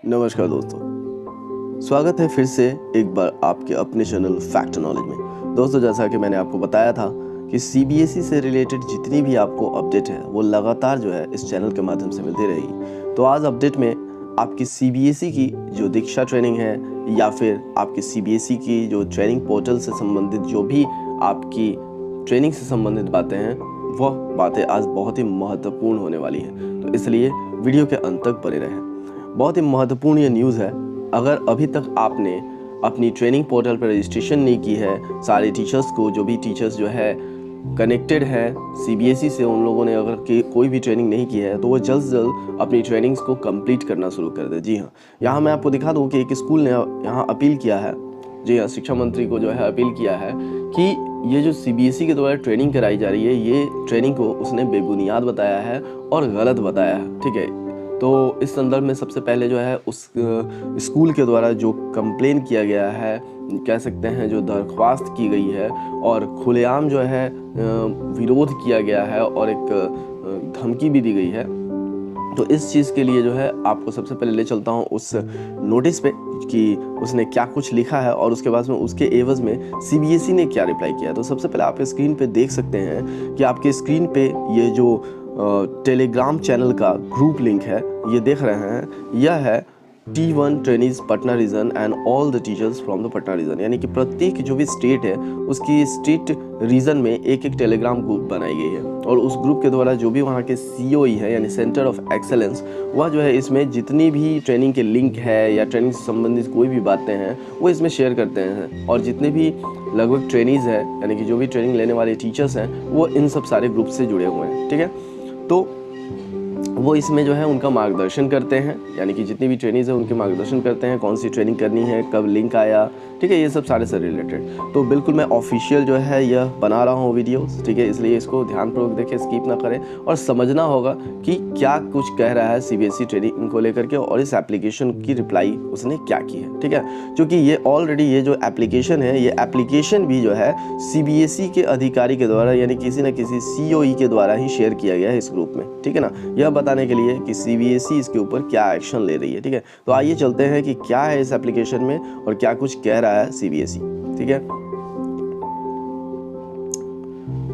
नमस्कार दोस्तों, स्वागत है फिर से एक बार आपके अपने चैनल फैक्ट नॉलेज में। दोस्तों, जैसा कि मैंने आपको बताया था कि सीबीएसई से रिलेटेड जितनी भी आपको अपडेट है वो लगातार जो है इस चैनल के माध्यम से मिलती रहेगी। तो आज अपडेट में आपकी सीबीएसई की जो दीक्षा ट्रेनिंग है या फिर आपकी सीबीएसई की जो ट्रेनिंग पोर्टल से संबंधित जो भी आपकी ट्रेनिंग से संबंधित बातें हैं, वह बातें आज बहुत ही महत्वपूर्ण होने वाली हैं। तो इसलिए वीडियो के अंत तक बने रहें। बहुत ही महत्वपूर्ण ये न्यूज़ है। अगर अभी तक आपने अपनी ट्रेनिंग पोर्टल पर रजिस्ट्रेशन नहीं की है, सारे टीचर्स को, जो भी टीचर्स जो है कनेक्टेड है सीबीएसई से, उन लोगों ने अगर कोई भी ट्रेनिंग नहीं की है तो वो जल्द से जल्द अपनी ट्रेनिंग्स को कंप्लीट करना शुरू कर दे। जी हाँ, यहाँ मैं आपको दिखा दूँ कि एक स्कूल ने यहाँ अपील किया है। जी हाँ, शिक्षा मंत्री को जो है अपील किया है कि ये जो सीबीएसई के द्वारा ट्रेनिंग कराई जा रही है, ये ट्रेनिंग को उसने बेबुनियाद बताया है और गलत बताया है। ठीक है, तो इस संदर्भ में सबसे पहले जो है उस स्कूल के द्वारा जो कंप्लेन किया गया है, कह सकते हैं जो दरख्वास्त की गई है और खुलेआम जो है विरोध किया गया है और एक धमकी भी दी गई है। तो इस चीज़ के लिए जो है आपको सबसे पहले ले चलता हूँ उस नोटिस पे कि उसने क्या कुछ लिखा है और उसके बाद में उसके एवज में सीबीएसई ने क्या रिप्लाई किया है। तो सबसे पहले आप स्क्रीन पे देख सकते हैं कि आपके स्क्रीन पे ये जो टेलीग्राम चैनल का ग्रुप लिंक है, ये देख रहे हैं, यह है T1 trainees Patna region and all the teachers from the Patna region. यानी कि प्रत्येक जो भी स्टेट है उसकी स्टेट रीजन में एक एक टेलीग्राम ग्रुप बनाई गई है और उस ग्रुप के द्वारा जो भी वहाँ के COE है यानी सेंटर ऑफ एक्सेलेंस, वह जो है इसमें जितनी भी ट्रेनिंग के लिंक है या ट्रेनिंग से संबंधित कोई भी बातें हैं वो इसमें शेयर करते हैं और जितने भी लगभग ट्रेनीज हैं यानी कि जो भी ट्रेनिंग लेने वाले टीचर्स हैं वो इन सब सारे ग्रुप से जुड़े हुए हैं। ठीक है, तो वो इसमें जो है उनका मार्गदर्शन करते हैं, यानी कि जितनी भी ट्रेनिंग्स है उनके मार्गदर्शन करते हैं, कौन सी ट्रेनिंग करनी है, कब लिंक आया। ठीक है, ये सब सारे से रिलेटेड। तो बिल्कुल मैं ऑफिशियल जो है यह बना रहा हूँ वीडियोस। ठीक है, इसलिए इसको ध्यानपूर्वक देखें, स्किप ना करें और समझना होगा कि क्या कुछ कह रहा है सीबीएसई ट्रेनिंग को लेकर के और इस एप्लीकेशन की रिप्लाई उसने क्या की है। ठीक है, क्योंकि ये ऑलरेडी ये जो एप्लीकेशन है, ये एप्लीकेशन भी जो है सीबीएसई के अधिकारी के द्वारा यानी किसी न किसी COE के द्वारा ही शेयर किया गया है इस ग्रुप में। ठीक है ना, यह बताने के लिए कि सीबीएसई इसके ऊपर क्या एक्शन ले रही है। ठीक है, तो आइए चलते हैं कि क्या है इस एप्लीकेशन में और क्या कुछ कह रहा है सीबीएसई। ठीक है,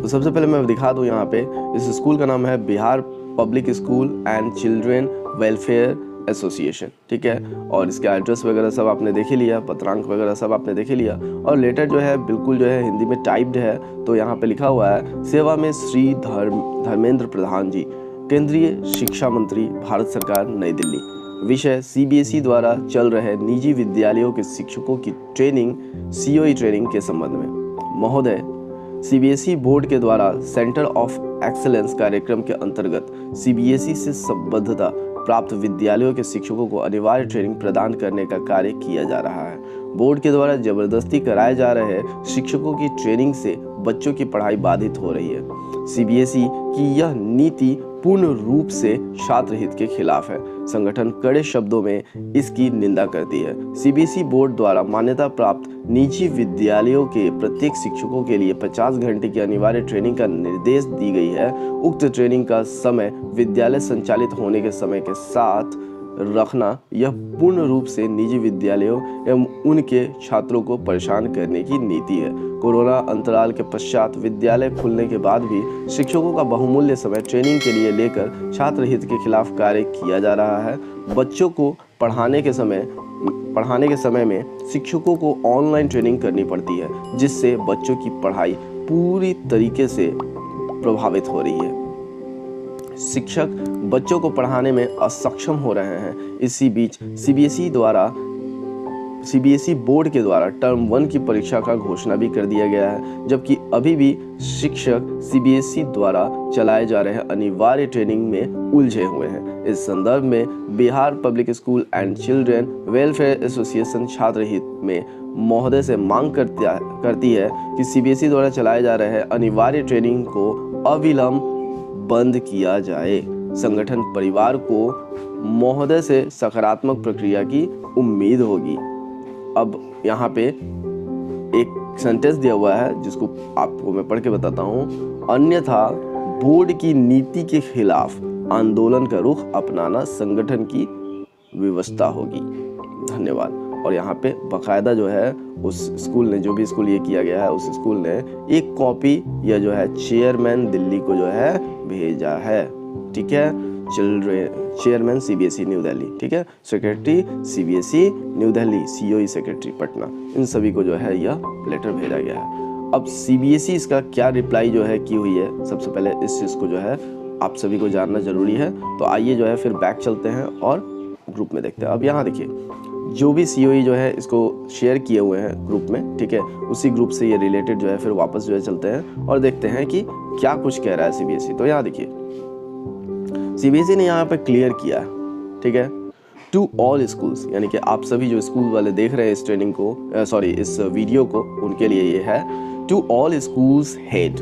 तो सबसे पहले मैं दिखा दूं, यहाँ पे इस स्कूल का नाम है Bihar public school and children welfare association. ठीक है, और इसका एड्रेस वगैरह सब आपने देख ही लिया, पत्रांक वगैरह सब आपने देख ही लिया और लेटर जो है बिल्कुल जो है हिंदी में टाइप्ड है। तो यहाँ पे लिखा हुआ है, सेवा में श्री धर्मेंद्र प्रधान जी, केंद्रीय शिक्षा मंत्री, भारत सरकार, नई दिल्ली। विषय, सीबीएसई द्वारा चल रहे निजी विद्यालयों के शिक्षकों की ट्रेनिंग, COE ट्रेनिंग के संबंध में। महोदय, सीबीएसई बोर्ड के द्वारा सेंटर ऑफ एक्सेलेंस कार्यक्रम के अंतर्गत सीबीएसई से संबद्धता प्राप्त विद्यालयों के शिक्षकों को अनिवार्य ट्रेनिंग प्रदान करने का कार्य किया जा रहा है। बोर्ड के द्वारा जबरदस्ती कराए जा रहे शिक्षकों की ट्रेनिंग से बच्चों की पढ़ाई बाधित हो रही है। सीबीएसई की यह नीति पूर्ण रूप से छात्र हित के खिलाफ है। संगठन कड़े शब्दों में इसकी निंदा करती है। सीबीएसई बोर्ड द्वारा मान्यता प्राप्त निजी विद्यालयों के प्रत्येक शिक्षकों के लिए 50 घंटे की अनिवार्य ट्रेनिंग का निर्देश दी गई है। उक्त ट्रेनिंग का समय विद्यालय संचालित होने के समय के साथ रखना यह पूर्ण रूप से निजी विद्यालयों एवं उनके छात्रों को परेशान करने की नीति है। कोरोना अंतराल के पश्चात विद्यालय खुलने के बाद भी शिक्षकों का बहुमूल्य समय ट्रेनिंग के लिए लेकर छात्र हित के खिलाफ कार्य किया जा रहा है। बच्चों को पढ़ाने के समय में शिक्षकों को ऑनलाइन ट्रेनिंग करनी पड़ती है, जिससे बच्चों की पढ़ाई पूरी तरीके से प्रभावित हो रही है। शिक्षक बच्चों को पढ़ाने में असक्षम हो रहे हैं। इसी बीच सीबीएसई बोर्ड के द्वारा टर्म 1 की परीक्षा का घोषणा भी कर दिया गया है, जबकि अभी भी शिक्षक सीबीएसई द्वारा चलाए जा रहे अनिवार्य ट्रेनिंग में उलझे हुए हैं। इस संदर्भ में Bihar public school and children welfare association छात्र हित में महोदय से मांग करती है कि सीबीएसई द्वारा चलाए जा रहे अनिवार्य ट्रेनिंग को अविलंब बंद किया जाए। संगठन परिवार को महोदय से सकारात्मक प्रक्रिया की उम्मीद होगी। अब यहाँ पे एक सेंटेंस दिया हुआ है जिसको आपको मैं पढ़ के बताता हूँ। अन्यथा बोर्ड की नीति के खिलाफ आंदोलन का रुख अपनाना संगठन की व्यवस्था होगी। धन्यवाद। और यहाँ पे बाकायदा जो है उस स्कूल ने, जो भी स्कूल ये किया गया है, उस स्कूल ने एक कॉपी या जो है चेयरमैन दिल्ली को जो है भेजा है। ठीक है, चेयरमैन CBSE न्यू दिल्ली, ठीक है, secretary CBSE new Delhi, COE secretary Patna, इन सभी को जो है यह लेटर भेजा गया है। अब CBSE इसका क्या रिप्लाई जो है की हुई है, सबसे पहले इस चीज़ को जो है आप सभी को जानना जरूरी है। तो आइए जो है फिर बैक चलते हैं और ग्रुप में देखते हैं। अब यहाँ देखिए, जो भी COE जो है इसको शेयर किए हुए हैं ग्रुप में, ठीक है, उसी ग्रुप से ये रिलेटेड जो है फिर वापस जो है चलते हैं और देखते हैं कि क्या कुछ कह रहा है CBSE। तो यहाँ देखिए, CBSE ने यहाँ पे क्लियर किया है, ठीक है, टू ऑल स्कूल्स, यानी कि आप सभी जो स्कूल वाले देख रहे हैं इस ट्रेनिंग को, इस वीडियो को, उनके लिए ये है, to all schools head,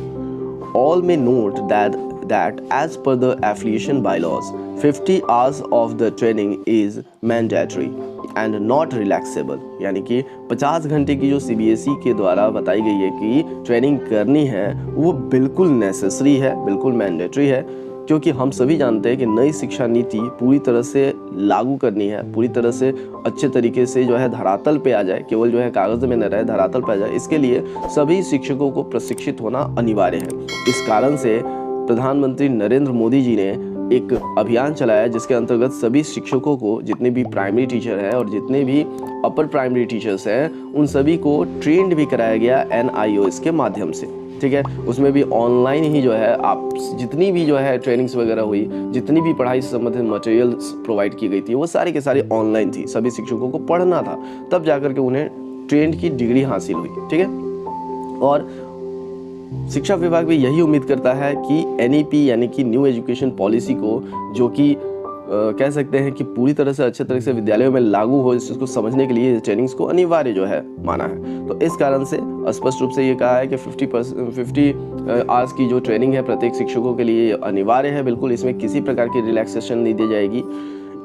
all may note that as per the affiliation bylaws 50 hours of the training is mandatory and not relaxable, यानी कि 50 घंटे की जो CBSE के द्वारा बताई गई है कि ट्रेनिंग करनी है वो बिल्कुल नेसेसरी है, बिल्कुल मैंडेटरी है, क्योंकि हम सभी जानते हैं कि नई शिक्षा नीति पूरी तरह से लागू करनी है, पूरी तरह से अच्छे तरीके से जो है धरातल पे आ जाए, केवल जो है कागज़ में न रहे, धरातल पे आ जाए। इसके लिए सभी शिक्षकों को प्रशिक्षित होना अनिवार्य है। इस कारण से प्रधानमंत्री नरेंद्र मोदी जी ने एक अभियान चलाया जिसके अंतर्गत सभी शिक्षकों को, जितने भी प्राइमरी टीचर हैं और जितने भी अपर प्राइमरी टीचर्स हैं, उन सभी को ट्रेंड भी कराया गया NIOS के माध्यम से। ठीक है, उसमें भी ऑनलाइन ही जो है आप जितनी भी जो है ट्रेनिंग्स वगैरह हुई, जितनी भी पढ़ाई से संबंधित मटेरियल्स प्रोवाइड की गई थी, वो सारी के सारी ऑनलाइन थी। सभी शिक्षकों को पढ़ना था, तब जाकर के उन्हें ट्रेंड की डिग्री हासिल हुई। ठीक है, और शिक्षा विभाग भी यही उम्मीद करता है कि NEP यानी कि न्यू एजुकेशन पॉलिसी को, जो कि कह सकते हैं कि पूरी तरह से अच्छे तरह से विद्यालयों में लागू हो, इस चीज़ को समझने के लिए ट्रेनिंग्स को अनिवार्य जो है माना है। तो इस कारण से स्पष्ट रूप से ये कहा है कि 50 आवर्स की जो ट्रेनिंग है प्रत्येक शिक्षकों के लिए अनिवार्य है, बिल्कुल इसमें किसी प्रकार की रिलैक्सेशन नहीं दी जाएगी।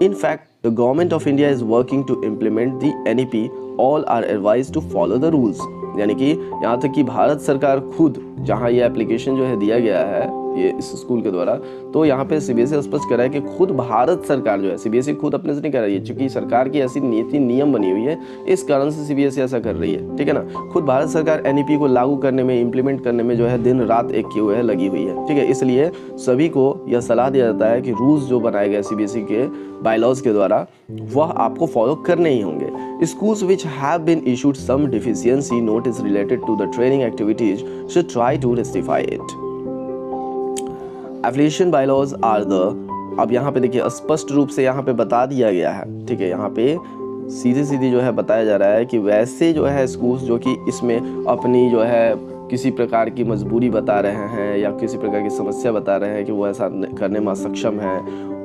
In fact, the government of India is working to implement the NEP. All are advised to follow the rules. यानी कि यहाँ तक कि भारत सरकार खुद, जहाँ ये एप्लीकेशन जो है दिया गया है ये इस स्कूल के द्वारा, तो यहाँ पे CBSE स्पष्ट कर रहा है कि खुद भारत सरकार जो है, CBSE खुद अपने से नहीं कर रही है, क्योंकि सरकार की ऐसी नीति नियम बनी हुई है, इस कारण से CBSE ऐसा कर रही है। ठीक है ना, खुद भारत सरकार NEP को लागू करने में, इम्प्लीमेंट करने में जो है दिन रात एक किए हुए है, लगी हुई है। ठीक है, इसलिए सभी को यह सलाह दिया जाता है कि रूल्स जो बनाए गए CBSE के बायलॉज के द्वारा, वह आपको फॉलो करने ही होंगे। Schools which have been issued some deficiency notice related to the training activities should try to rectify it. Affiliation bylaws are the, अब यहाँ पे देखिए स्पष्ट रूप से यहाँ पे बता दिया गया है। ठीक है, यहाँ पे सीधी जो है बताया जा रहा है कि वैसे जो है स्कूल्स जो कि इसमें अपनी जो है किसी प्रकार की मजबूरी बता रहे हैं या किसी प्रकार की समस्या बता रहे हैं कि वो ऐसा करने में सक्षम है,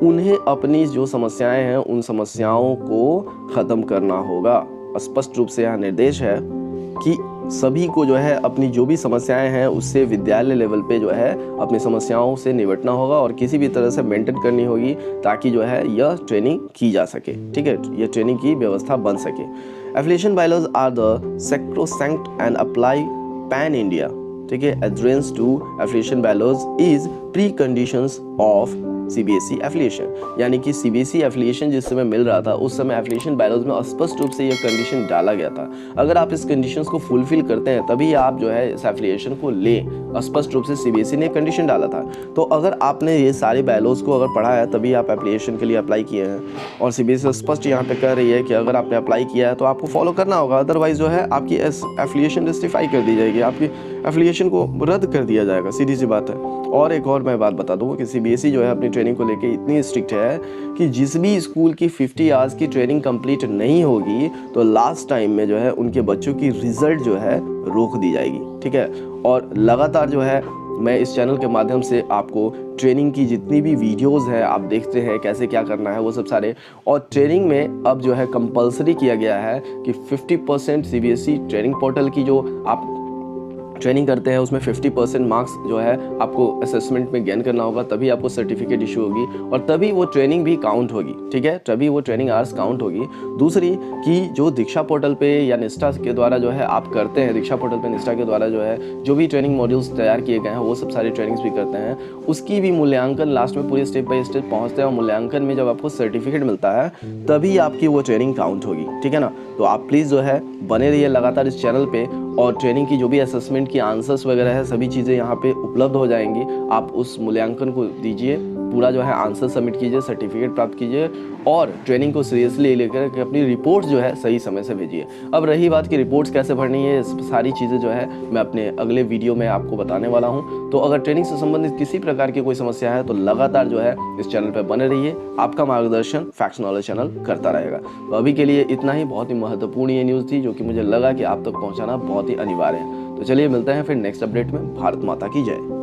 उन्हें अपनी जो समस्याएं हैं उन समस्याओं को ख़त्म करना होगा। स्पष्ट रूप से यहाँ निर्देश है कि सभी को जो है अपनी जो भी समस्याएं हैं उससे विद्यालय लेवल पे जो है अपनी समस्याओं से निपटना होगा और किसी भी तरह से मेंटेन करनी होगी, ताकि जो है यह ट्रेनिंग की जा सके। ठीक है, यह ट्रेनिंग की व्यवस्था बन सके। Affiliation bylaws are the sacrosanct and apply pan India. ठीक है, adherence to affiliation bylaws is pre conditions of CBSE affiliation, यानी कि CBSE एफिलिएशन जिस समय मिल रहा था उस समय एफिलिएशन बायलॉज में स्पष्ट रूप से यह कंडीशन डाला गया था। अगर आप इस कंडीशंस को फुलफिल करते हैं तभी आप जो है इस एफिलिएशन को लें। स्पष्ट रूप से CBSE ने कंडीशन डाला था। तो अगर आपने ये सारे बायलॉज को अगर पढ़ा है तभी आप एफिलिएशन के लिए अप्लाई किए हैं, और CBSE स्पष्ट यहाँ पे कह रही है कि अगर आपने अप्लाई किया है तो आपको फॉलो करना होगा, अदरवाइज जो है आपकी एफिलिएशन जस्टिफाई कर दी जाएगी, आपकी एफिलिएशन को रद्द कर दिया जाएगा, सीधी सी बात है। और एक और मैं बात बता दूँ कि CBSE जो है अपनी ट्रेनिंग को लेके इतनी स्ट्रिक्ट है कि जिस भी स्कूल की 50 आवर्स की ट्रेनिंग कंप्लीट नहीं होगी तो लास्ट टाइम में जो है उनके बच्चों की रिजल्ट जो है रोक दी जाएगी। ठीक है, और लगातार जो है मैं इस चैनल के माध्यम से आपको ट्रेनिंग की जितनी भी वीडियोस हैं आप देखते हैं कैसे क्या करना है वो सब सारे, और ट्रेनिंग में अब जो है कंपलसरी किया गया है कि 50% CBSE ट्रेनिंग पोर्टल की जो आप ट्रेनिंग करते हैं उसमें 50% मार्क्स जो है आपको असेसमेंट में गेन करना होगा, तभी आपको सर्टिफिकेट इशू होगी और तभी वो ट्रेनिंग भी काउंट होगी, ठीक है, तभी वो ट्रेनिंग आवर्स काउंट होगी। दूसरी कि जो दीक्षा पोर्टल पे या निष्ठा के द्वारा जो है आप करते हैं, दीक्षा पोर्टल पे निष्ठा के द्वारा जो है जो भी ट्रेनिंग मॉड्यूल्स तैयार किए गए हैं वो सब सारे ट्रेनिंग्स भी करते हैं, उसकी भी मूल्यांकन लास्ट में पूरी स्टेप बाय स्टेप पहुँचते हैं और मूल्यांकन में जब आपको सर्टिफिकेट मिलता है तभी आपकी वो ट्रेनिंग काउंट होगी, ठीक है ना। तो आप प्लीज़ जो है बने रहिए लगातार इस चैनल पे और ट्रेनिंग की जो भी असेसमेंट की आंसर्स वगैरह है सभी चीज़ें यहाँ पे उपलब्ध हो जाएंगी। आप उस मूल्यांकन को दीजिए, पूरा जो है आंसर सबमिट कीजिए, सर्टिफिकेट प्राप्त कीजिए और ट्रेनिंग को सीरियसली लेकर के अपनी रिपोर्ट्स जो है सही समय से भेजिए। अब रही बात कि रिपोर्ट्स कैसे भरनी है, सारी चीज़ें जो है मैं अपने अगले वीडियो में आपको बताने वाला हूँ। तो अगर ट्रेनिंग से संबंधित किसी प्रकार की कोई समस्या है तो लगातार जो है इस चैनल पर बने रहिए, आपका मार्गदर्शन फैक्ट्स नॉलेज चैनल करता रहेगा। तो अभी के लिए इतना ही, बहुत ही महत्वपूर्ण ये न्यूज़ थी जो कि मुझे लगा कि आप तक पहुँचाना बहुत ही अनिवार्य है। तो चलिए मिलते हैं फिर नेक्स्ट अपडेट में। भारत माता की जय।